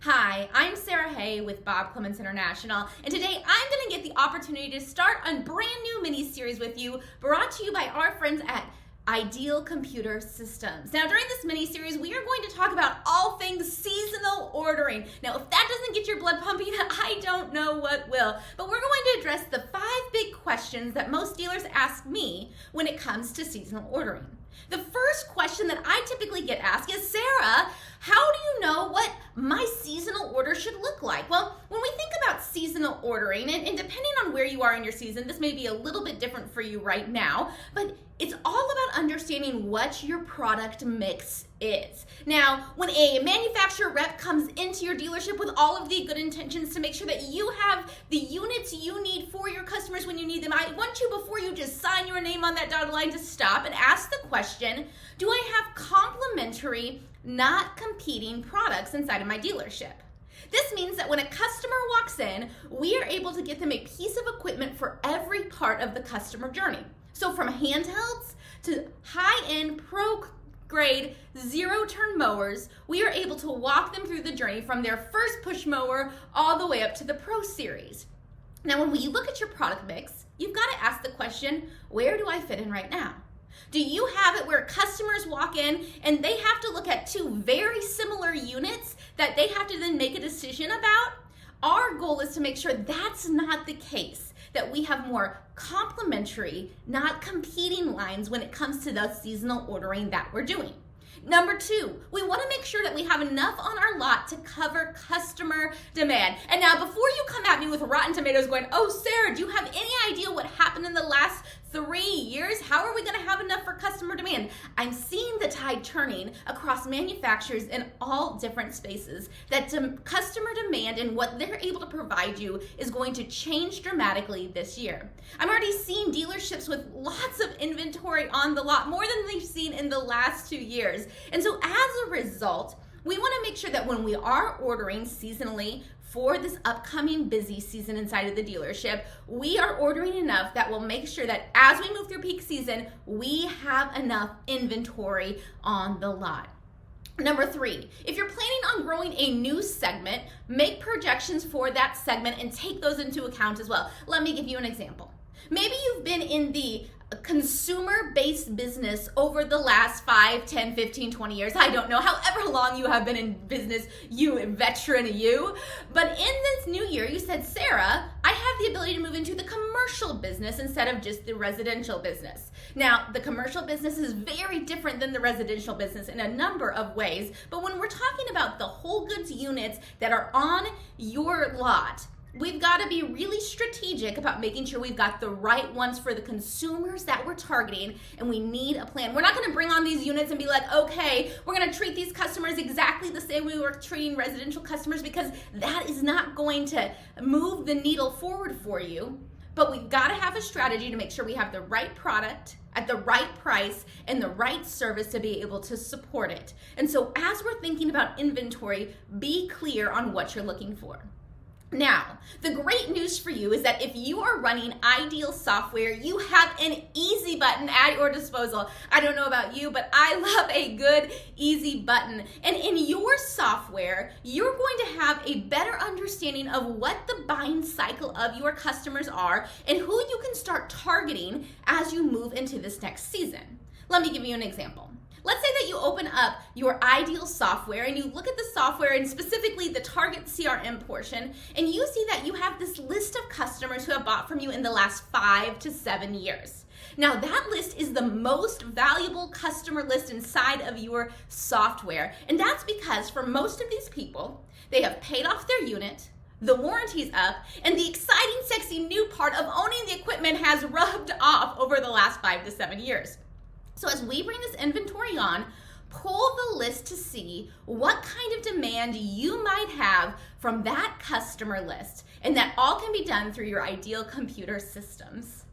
Hi, I'm Sara Hey with Bob Clements International, and today I'm going to get the opportunity to start a brand new mini-series with you, brought to you by our friends at Ideal Computer Systems. Now, during this mini-series, we are going to talk about all things seasonal ordering. Now, if that doesn't get your blood pumping, I don't know what will. But we're going to address the 5 big questions that most dealers ask me when it comes to seasonal ordering. The first question that I typically get asked is, Sara, how do you know what my seasonal order should look like? Well, when we think about seasonal ordering, and depending on where you are in your season, this may be a little bit different for you right now, but it's all about understanding what your product mix is. Now, when a manufacturer rep comes into your dealership with all of the good intentions to make sure that you have the units you need for your customers when you need them, I want you, before you just sign your name on that dotted line, to stop and ask the question, do I have complementary, not competing products inside of my dealership? This means that when a customer walks in, we are able to get them a piece of equipment for every part of the customer journey. So from handhelds to high-end pro-grade zero-turn mowers, we are able to walk them through the journey from their first push mower all the way up to the Pro Series. Now, when we look at your product mix, you've got to ask the question, where do I fit in right now? Do you have it where customers walk in and they have to look at 2 very similar units that they have to then make a decision about? Our goal is to make sure that's not the case, that we have more complementary, not competing lines when it comes to the seasonal ordering that we're doing. Number 2, we want to make sure that we have enough on our lot to cover customer demand. And now, before you come at me with rotten tomatoes going, oh, Sara, do you have any idea what happened in the last 3 years? How are we going to have enough for customer demand? I'm seeing the tide turning across manufacturers in all different spaces, that customer demand and what they're able to provide you is going to change dramatically this year. I'm already seeing dealerships with lots of inventory on the lot, more than they've seen in the last 2 years. And so as a result, we want to make sure that when we are ordering seasonally for this upcoming busy season inside of the dealership, we are ordering enough that will make sure that as we move through peak season, we have enough inventory on the lot. Number 3, if you're planning on growing a new segment, make projections for that segment and take those into account as well. Let me give you an example. Maybe you've been in the consumer-based business over the last 5, 10, 15, 20 years. I don't know, however long you have been in business, you veteran you. But in this new year, you said, Sara, I have the ability to move into the commercial business instead of just the residential business. Now, the commercial business is very different than the residential business in a number of ways. But when we're talking about the whole goods units that are on your lot, we've got to be really strategic about making sure we've got the right ones for the consumers that we're targeting, and we need a plan. We're not going to bring on these units and be like, okay, we're going to treat these customers exactly the same way we were treating residential customers, because that is not going to move the needle forward for you. But we've got to have a strategy to make sure we have the right product at the right price and the right service to be able to support it. And so as we're thinking about inventory, be clear on what you're looking for. Now, the great news for you is that if you are running Ideal software, you have an easy button at your disposal. I don't know about you, but I love a good, easy button. And in your software, you're going to have a better understanding of what the buying cycle of your customers are and who you can start targeting as you move into this next season. Let me give you an example. Let's say that you open up your Ideal software and you look at the software and specifically the target CRM portion, and you see that you have this list of customers who have bought from you in the last 5 to 7 years. Now, that list is the most valuable customer list inside of your software, and that's because for most of these people, they have paid off their unit, the warranty's up, and the exciting, sexy new part of owning the equipment has rubbed off over the last 5 to 7 years. So as we bring this inventory on, pull the list to see what kind of demand you might have from that customer list. And that all can be done through your Ideal Computer Systems.